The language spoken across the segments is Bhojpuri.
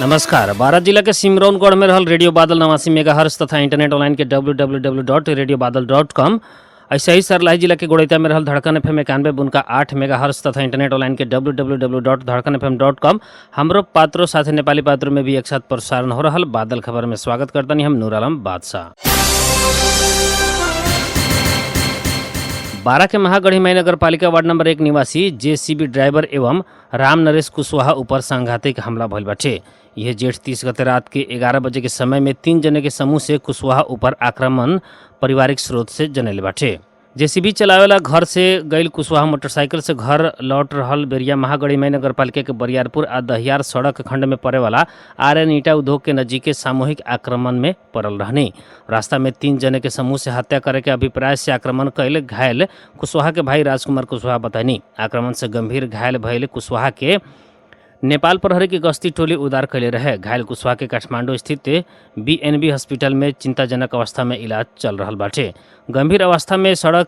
नमस्कार। बारा जिला के सिमरौनगढ़ में रहल रेडियो बादल 89 मेगाहर्ट्ज तथा इंटरनेट ऑनलाइन के www.radiobadal.com। ऐसे ही सरलाही जिला के गोड़ैता में रहल धड़कन FM 91.8 मेगाहर्ट्ज तथा इंटरनेट ऑनलाइन के www.धड़कनfm.com। हमरो पात्रों साथे नेपाली पात्रों में भी एक साथ प्रसारण हो रहल बादल खबर में स्वागत करतनी हम नूर आलम बादशाह। बारा के महागढ़ी मई नगर पालिका वार्ड नंबर 1 निवासी जेसीबी ड्राइवर एवं राम नरेश कुशवाहा ऊपर सांघातिक हमला भइल बाटे। यह जेठ 30 गते रात के 11 बजे के समय में 3 जने के समूह से कुशवाहा ऊपर आक्रमण पारिवारिक स्रोत से जनैले बाटे। जेसीबी चलावेला घर से गईल कुशवाहा मोटरसाइकिल से घर लौट रहल बेरिया महागढ़ी मई नगर पालिका के बरियारपुर आ दहियार सड़क खंड में पड़े वाला आर्यन ईटा उद्योग के नजीके सामूहिक आक्रमण में पड़ल रहनी। रास्ता में 3 जने के समूह से हत्या करे के अभिप्राय से आक्रमण कैल घायल कुशवाहा के भाई राजकुमार कुशवाहा बताइनी। आक्रमण से गंभीर घायल भइल कुशवाहा के नेपाल प्रहरी की गश्ती टोली उद्धार कैले रहे। घायल कुशवाहा के काठमांडू स्थित बीएनबी हॉस्पिटल में चिंताजनक अवस्था में इलाज चल रहल बाटे। गंभीर अवस्था में सड़क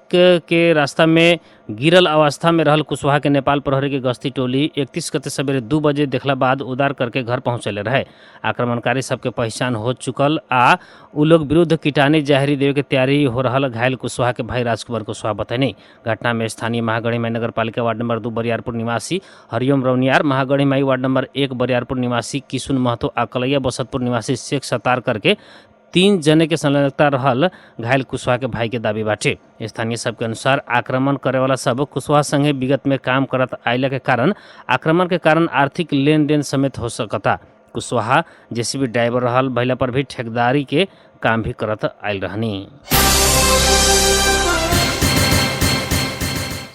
के रास्ता में गिरल अवस्था में रहल कुशवाहा के नेपाल प्रहरी की गश्ती टोली 31 गते सवेरे 2 बजे देखला बाद उद्धार करके घर पहुँचले रहे। आक्रमणकारी सबके पहचान हो चुकल आ उ लोग विरुद्ध कीटानी जाहिरी देवे के तैयारी हो रहल घायल कुशवाहा के भाई राजकुमार कुशवाहा बताइनी। घटना में स्थानीय महागढ़ी मई नगर पालिका वार्ड नंबर 2 बरियारपुर निवासी हरिओम रौनियार, महागढ़ी मई वार्ड नंबर 1 बरियारपुर निवासी किशुन महतो आ कलैया बसतपुर निवासी शेख सतार करके 3 जने के संलग्नता रहल घायल कुशवाहा के भाई के दावी बाटे। स्थानीय सबके अनुसार आक्रमण करे वाला सब कुशवाहा संगे विगत में काम करत आइला के कारण आक्रमण के कारण आर्थिक लेन देन समेत हो सकता। कुशवाहा जेसीबी ड्राइवर रहल भइला पर भी ठेकेदारी के काम भी करत आइल रहनी।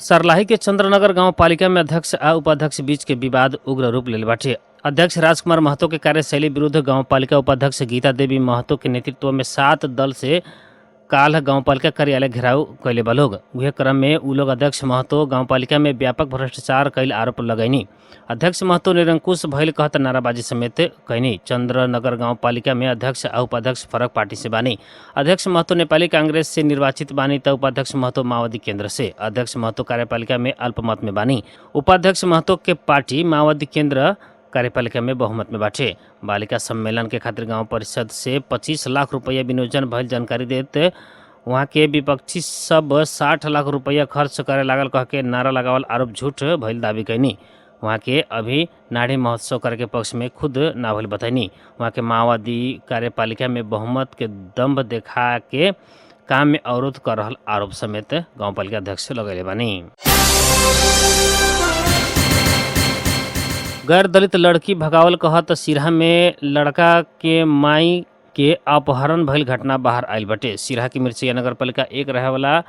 सरलाही के चंद्रनगर गांव पालिका में अध्यक्ष आ उपाध्यक्ष बीच के विवाद उग्र रूप ले बाटे। अध्यक्ष राजकुमार महतो के कार्यशैली विरुद्ध गांव पालिका उपाध्यक्ष गीता देवी महतो के नेतृत्व में 7 दल से काल गांव पालिका कार्यालय घेराव कैले बा लोग। उहे क्रम में उ लोग अध्यक्ष महतो गांव पालिका में व्यापक भ्रष्टाचार कैल आरोप लगैनी। अध्यक्ष महतो निरंकुश भइल कहत नाराबाजी समेत कैनी। चंद्रनगर गांव पालिका में अध्यक्ष आ उपाध्यक्ष फरक पार्टी से बानी। अध्यक्ष महतो नेपाली कांग्रेस से निर्वाचित बानी त उपाध्यक्ष महतो माओवादी केंद्र से। अध्यक्ष महतो कार्यपालिका में अल्पमत में बानी। उपाध्यक्ष महतो के पार्टी माओवादी केंद्र कार्यपालिका में बहुमत में बाटे। बालिका सम्मेलन के खातिर गांव परिषद से 25 लाख रुपया विनियोजन भइल जानकारी देते वहाँ के विपक्षी सब 60 लाख रुपया खर्च करे लागल कह के नारा लगावल आरोप झूठ भइल दावी कैनी। वहाँ के अभी नाढ़ी महोत्सव करे के पक्ष में खुद ना भइल बताइनी। वहाँ के माओवादी कार्यपालिका में बहुमत के दम्भ देखा के काम में अवरोध कर रहल आरोप समेत गाँव पालिका अध्यक्ष लगैले बानी। गैर दलित लड़की भगावल कहत सिरहा में लड़का के माई के अपहरण भइल घटना बाहर आइल बाटे। सिरहा की मिर्चिया नगर पालिका 1 रहे वाला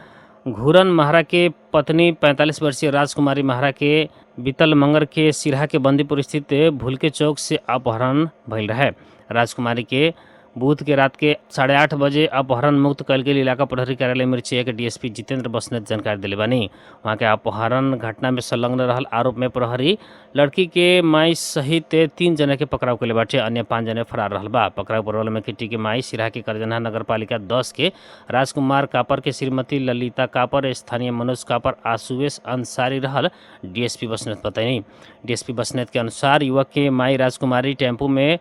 घूरन महरा के पत्नी 45 वर्षीय राजकुमारी महरा के बीतल मंगर के सिरहा के बंदीपुर स्थित भूलके चौक से अपहरण भइल रहे। राजकुमारी के बुध के रात के 8:30 बजे अपहरण मुक्त कल गेल इलाका प्रहरी कार्यालय मिर्चिया के डीएसपी जितेंद्र बसनेत जानकारी दिले बानी। वहाँ के अपहरण घटना में संलग्न रहल आरोप में प्रहरी लड़की के माई सहित 3 जने के पकड़ाव कैले बाटे। अन्य 5 जने फरार रहल बा। पकड़ाव परवल में किटी के माई सिरहा के करजना नगर पालिका 10 के राजकुमार कापर के श्रीमती ललिता कापर, स्थानीय मनोज कापर आ सुवेश अंसारी रहल डीएसपी बसनेत बताइनी। डीएसपी बसनेत के अनुसार युवक के माई राजकुमारी टेम्पू में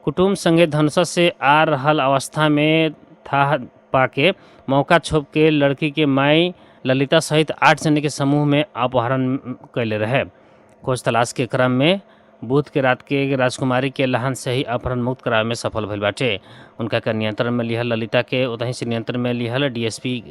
कुटुम्ब संगे धनसा से आ रहल अवस्था में था पाके मौका छोप के लड़की के माई ललिता सहित 8 जने के समूह में अपहरण कैले रहे। खोज तलाश के क्रम में बुध के रात के राजकुमारी के लहान से ही अपहरण मुक्त करावे में सफल भइल बाटे। उनका के नियंत्रण में लिहल ललिता के उतहीं से नियंत्रण में लिहल डीएसपी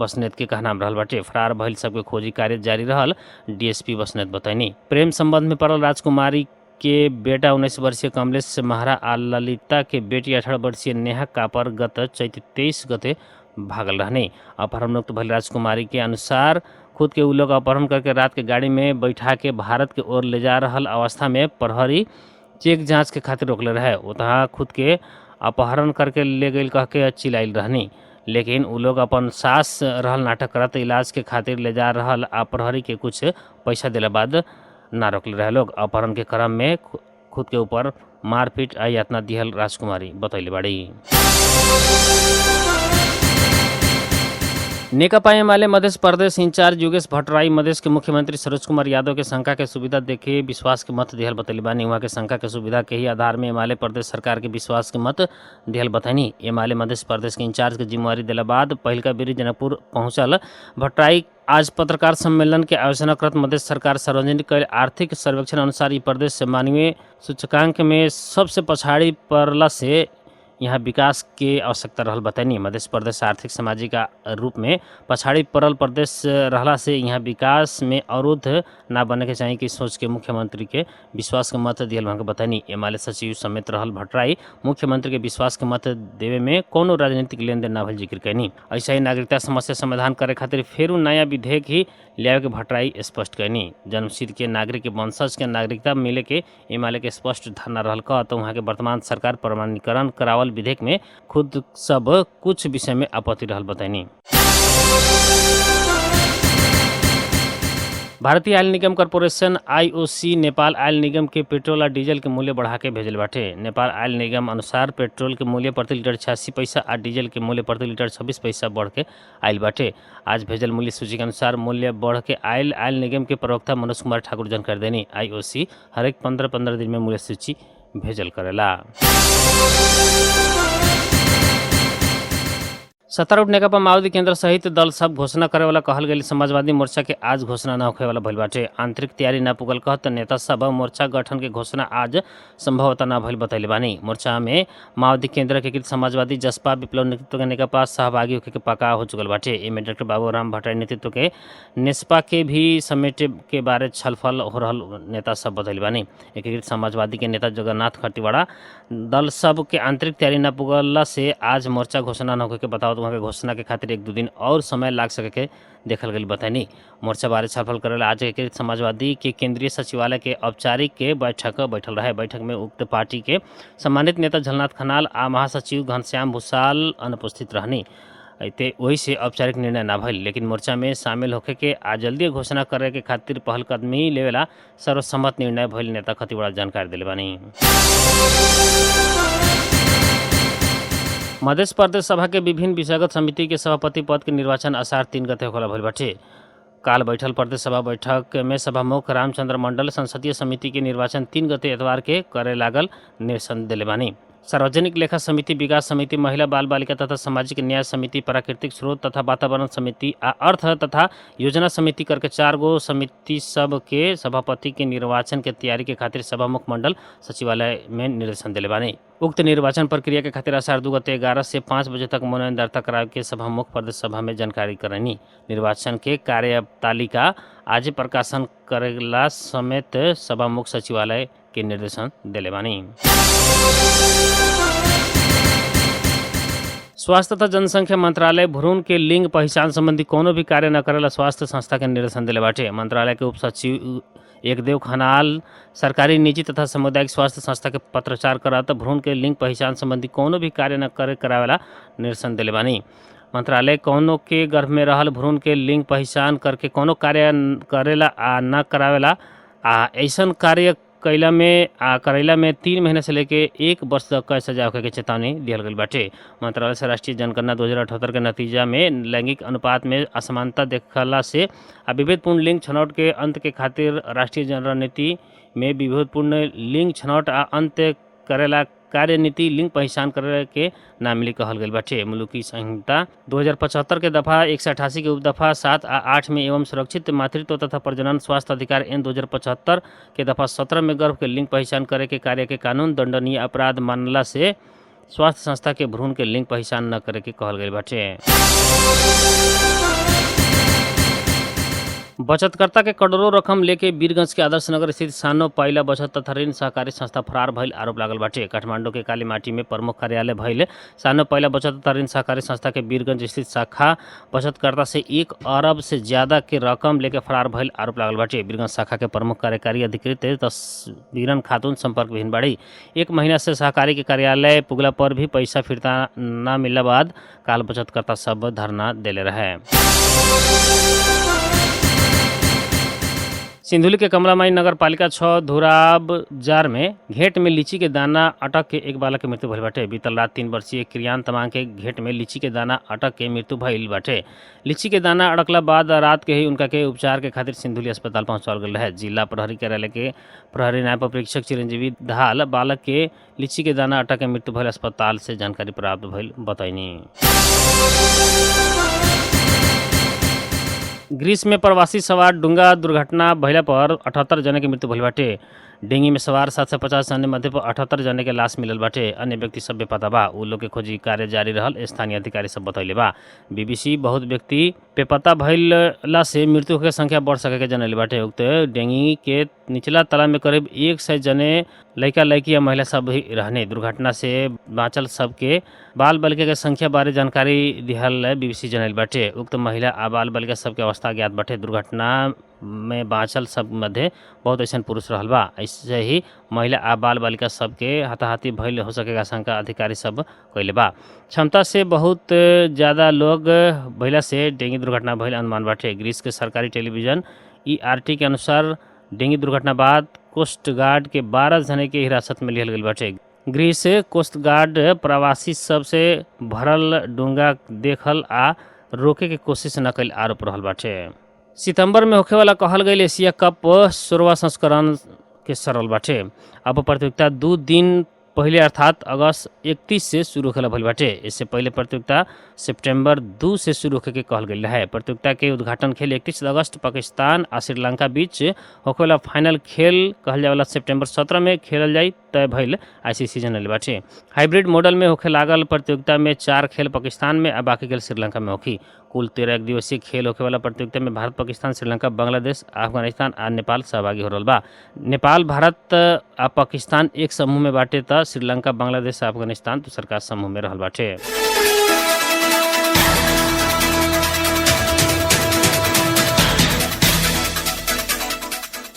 बसनेत के कहनाम रहल बाटे। फरार भइल सबके खोजी कार्य जारी रहल डीएसपी बसनेत बताइनी। प्रेम संबंध में पड़ल राजकुमारी के बेटा 19 वर्षीय कमलेश महरा आ ललिता के बेटी 18 वर्षीय नेहा कापर गत चैत 23 गते भागल रहने। अपहरण मुक्त भइल राजकुमारी के अनुसार खुद के उ लोग अपहरण करके रात के गाड़ी में बैठा के भारत के ओर ले जा रहल अवस्था में प्रहरी चेक जांच के खातिर रोकले रहे। उतहा खुद के अपहरण करके ले गई कह के चिल्लाइल रहनी। लेकिन उ लोग अपन सास रहल नाटक करत इलाज के खातिर ले जा रहल आ प्रहरी के कुछ पैसा दिला बाद ना रोकले रहे लोग। अपहरण के क्रम में खुद के ऊपर मारपीट आ यातना दिहल राजकुमारी बतैले बाड़ी। नेकपा एमाले मध्य प्रदेश इंचार्ज योगेश भट्टराई मधेश के मुख्यमंत्री सरोज कुमार यादव के शंका के सुविधा देखे विश्वास के मत दिहल बतैली बानी। वहाँ के शंका के सुविधा के ही आधार में एमाले प्रदेश सरकार के विश्वास के मत दिहल बतैनी। एमाले मध्य प्रदेश के इंचार्ज के जिम्मेवारी दिला बाद पहिलका बेरी जनकपुर पहुंचल भट्टराई आज पत्रकार सम्मेलन के आयोजना करत मध्य सरकार सार्वजनिक कैल आर्थिक सर्वेक्षण अनुसार ई प्रदेश से मानवीय सूचकांक में सबसे पछाड़ी पड़ला से यहाँ विकास के आवश्यकता रहल बतैनी। मध्य प्रदेश आर्थिक सामाजिक रूप में पछाड़ी पड़ल प्रदेश रहला से यहाँ विकास में अवरोध ना बने के चाहिए कि सोच के मुख्यमंत्री के विश्वास के मत दियल वहाँ के बतैनी। एमाले सचिव समेत रहल भट्टराई मुख्यमंत्री के विश्वास के मत देवे में कोनो राजनीतिक लेन देन ना भइल जिक्र कैनी। ऐसा ही नागरिकता समस्या समाधान करे खातिर फेरू नया विधेयक ही लियावे के भट्टराई स्पष्ट कैनी। जन्मसिद्ध के नागरिक के वंशज के नागरिकता मिले के एमाले के स्पष्ट धारणा रहल का तो वहाँ के वर्तमान सरकार प्रमाणीकरण करावल विधेयक में खुद सब कुछ विषय में आपत्ति रहल बतैनी। भारतीय आयल निगम कॉर्पोरेशन आईओसी नेपाल आयल निगम के पेट्रोल और डीजल के मूल्य बढ़ा के भेजल बाटे। नेपाल आयल निगम अनुसार पेट्रोल के मूल्य प्रति लीटर 86 पैसा और डीजल के मूल्य प्रति लीटर 26 पैसा बढ़ के आयल बाटे। आज भेजल मूल्य सूची के अनुसार मूल्य बढ़ के आयल निगम के प्रवक्ता मनोज कुमार ठाकुर जानकारी देनी। आईओसी हरेक 15-15 दिन में मूल्य सूची भेजल करेला। 17 नेकपा माओवादी केंद्र सहित दल सब घोषणा करे वाला कहल गई समाजवादी मोर्चा के आज घोषणा न होखे वाला भइल बाटे। आंतरिक तैयारी न पुगल कहत नेता सब मोर्चा गठन के घोषणा आज संभवतः न भइल बतैले बानी। मोर्चा में माओवादी केंद्र एकीकृत समाजवादी जसपा विप्लव नेतृत्व के नेकपा सहभागी होखे के पक्का हो चुकल बाटे। एमे डॉक्टर बाबूराम भट्टराई नेतृत्व के नेसपा के भी समेटे के बारे छलफल हो रहल नेता सब बतैले बानी। एकीकृत समाजवादी के नेता जगन्नाथ खटीवाड़ा दल सब के आंतरिक तैयारी न पुगला से आज मोर्चा घोषणा न होखे के बताओ वहाँ के घोषणा के खातिर 1-2 दिन और समय लाग सके के देखल गई बतैनी। मोर्चा बारे छलफल करेला आज एकीकृत समाजवादी के केंद्रीय सचिवालय के औपचारिक के बैठक बैठल रहे। बैठक में उक्त पार्टी के सम्मानित नेता झलनाथ खनाल आ महासचिव घनश्याम भूषाल अनुपस्थित रहनी। अते वही से औपचारिक निर्णय ना भइल, लेकिन मोर्चा में शामिल होखे के आ जल्दी घोषणा करे के खातिर पहल कदमी लेवेला सर्वसम्मत निर्णय भइल नेता खतीवाड़ा जानकारी दिले बानी। मध्य प्रदेश सभा के विभिन्न विषयगत समिति के सभापति पद के निर्वाचन आषाढ़ 3 गते होखला भइल बाटे। काल बैठल प्रदेश सभा बैठक में सभामुख रामचंद्र मंडल संसदीय समिति के निर्वाचन 3 गते एतवार के करे लागल निर्देशन दिले बानी। सार्वजनिक लेखा समिति, विकास समिति, महिला बाल बालिका तथा सामाजिक न्याय समिति, प्राकृतिक स्रोत तथा वातावरण समिति आ अर्थ तथा योजना समिति करके 4 गो समिति सब के सभापति के निर्वाचन के तैयारी के खातिर सभामुख मंडल सचिवालय में निर्देशन दिले बानी। उक्त निर्वाचन प्रक्रिया के खातिर आषाढ़ 2 गते 11 से 5 बजे तक मनोनयन दर्ता करावे के सभामुख प्रदेश सभा में जानकारी करनी। निर्वाचन के कार्यतालिका आज प्रकाशन करेला समेत सभामुख सचिवालय के निर्देशन दिले बानी। स्वास्थ्य तथा जनसंख्या मंत्रालय भ्रूण के लिंग पहचान संबंधी कोनो भी कार्य न करेला स्वास्थ्य संस्था के निर्देशन दिले बाटे। मंत्रालय के उप सचिव एकदेव खनाल सरकारी, निजी तथा सामुदायिक स्वास्थ्य संस्था के पत्राचार करत भ्रूण के लिंग पहचान संबंधी कोनो भी कार्य न करावेला निर्देशन दिले बानी। मंत्रालय कोनो के गर्भ में रहल भ्रूण के लिंग पहचान करके कोनो कार्य करेला आ न करावेला आ ऐसन कार्य करेला में 3 महीने से लेके 1 वर्ष तक कैद सजा होखे के चेतावनी दिहल गई बाटे। मंत्रालय से राष्ट्रीय जनगणना 2078 के नतीजा में लैंगिक अनुपात में असमानता देखला से आ विभेदपूर्ण लिंग छनौट के अंत के खातिर राष्ट्रीय जनरणनीति में विभेदपूर्ण लिंग छनौट आ अंत करेला कार्यनीति लिंग पहचान करे के ना मिली कहल गई बाटे। मुलुकी संहिता 2075 के दफा 188 के उपदफा 7 आ 8 में एवं सुरक्षित मातृत्व तथा प्रजनन स्वास्थ्य अधिकार एन 2075 के दफा 17 में गर्भ के लिंग पहचान करे के कार्य के कानून दंडनीय अपराध मानला से स्वास्थ्य संस्था के भ्रूण के लिंग पहचान न करे के कहल गई बाटे। बचतकर्ता के करोड़ों रकम लेके वीरगंज के आदर्श नगर स्थित सानो पहला बचत तथा ऋण सहकारी संस्था फरार भइल आरोप लागल बाटे। काठमांडू के कालीमाटी में प्रमुख कार्यालय भइल सानो पहला बचत तथा ऋण सहकारी संस्था के वीरगंज स्थित शाखा बचतकर्ता से 1 अरब से ज्यादा के रकम लेके फरार भइल आरोप लागल बाटे। वीरगंज शाखा के प्रमुख कार्यकारी अधिकृत तस्वीरन खातून संपर्क विहीन बाड़ी। 1 महीना से सहकारी के कार्यालय पुगला पर भी पैसा फिरता न मिलला बाद काल बचतकर्ता सब धरना देले रहे। सिंधुली के कमलामाई नगर पालिका 6 धुराबजार में घेट में लीची के दाना अटक के एक बालक के मृत्यु भइल बाटे। बीतल रात 3 वर्षीय क्रियान तमांग के घेट में लीची के दाना अटक के मृत्यु भइल बाटे। लीची के दाना अटकला बाद रात के ही उनका के उपचार के खातिर सिंधुली अस्पताल पहुंचाल गल है। जिला प्रहरी कार्यालय के प्रहरी नायब परीक्षक चिरंजीवी धाल बालक के लीची के दाना अटक के मृत्यु भइल अस्पताल से जानकारी प्राप्त भइल बताइनी। ग्रीस में प्रवासी सवार डुंगा दुर्घटना भइला पर 78 जने के मृत्यु भइल बाटे। डेंगी में सवार 750 जने मध्य पर 78 जने के लाश मिलल बाटे। अन्य व्यक्ति सब बेपता बा। उ लोग के खोजी कार्य जारी रहल स्थानीय अधिकारी सब बतैले बा। बीबीसी बहुत व्यक्ति बेपता भइला से मृत्यु के संख्या बढ़ सके के जनले बाटे। उक्त डेंगी के निचला तला में करीब 100 जने लड़का लड़की या महिला सब ही रहने। दुर्घटना से बाँचल सबके बाल बालिका के संख्या बारे जानकारी दिहल बीबीसी जनल बाटे। उक्त महिला आ बाल बालिका सबके अवस्था ज्ञात बाटे। दुर्घटना में बाँचल सब मध्य बहुत ऐसा पुरुष रहल बा। ऐसे ही महिला आ बाल बालिका सबके हताहती भइल हो सके आशंका अधिकारी सब कइले बा। क्षमता से बहुत ज़्यादा लोग भइला से डेंगी दुर्घटना भइल अनुमान बाटे। ग्रीस के सरकारी टेलीविजन ERT के अनुसार डेंगी दुर्घटना बाद कोस्ट गार्ड के 12 जने के हिरासत में लिहल गइल बाटे। ग्रीस कोस्ट गार्ड प्रवासी सब से भरल डोंगा देखल आ रोके के कोशिश न कइल आरोप रहल बाटे। सितंबर में होखे वाला कहल गइल एशिया कप 16वां संस्करण के सरल बाटे। अब प्रतियोगिता 2 दिन पहले अर्थात अगस्त 31 से शुरू होखेला भइल बाटे। इससे पहले प्रतियोगिता सितंबर 2 से शुरू होखे के कहल गइल है। प्रतियोगिता के उद्घाटन खेल 31 अगस्त पाकिस्तान आ श्रीलंका बीच होखे वाला फाइनल खेल कहल जाए वाला सितंबर 17 में खेलल जाई तय भइल ICC जनले बाटे। हाइब्रिड मॉडल में होखे लागल प्रतियोगिता में 4 खेल पाकिस्तान में आ बाकी खेल श्रीलंका में होखी। कुल 13 एक दिवसीय खेल होखे वाला प्रतियोगिता में भारत, पाकिस्तान, श्रीलंका, बांग्लादेश, अफगानिस्तान आ नेपाल सहभागी हो रहल बा। नेपाल, भारत आ पाकिस्तान एक समूह में बाटे त श्रीलंका, बांग्लादेश आ अफगानिस्तान दूसरका समूह में रहल बाटे।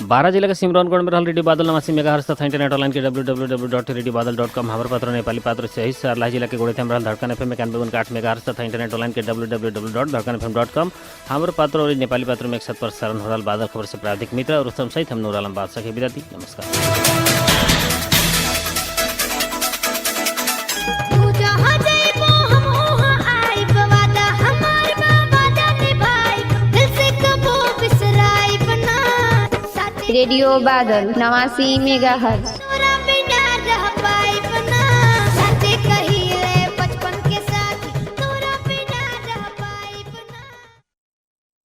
12 जिला के सिमरौनगढ़ में रहल रेडियो बादल 89 मेगाहर्ट्ज तथा इंटरनेट ऑनलाइन के www.radiobadal.com हमर पत्र नेपाली पात्र सहित सर्लाही जिला के गोड़े में रहल धड़कन FM 91.8 मेगाहर्ट्ज तथा इंटरनेट ऑनलाइन के www.धड़कनfm.com हमर पत्र और नेपाली पात्र में 100 पर प्रसारण हो रहल बादल खबर से प्राधिक मित्र और उत्तम सहित हम नूर आलम बादशाह के विदा दी। नमस्कार। रेडियो बादल 89 मेगाहर्ट्ज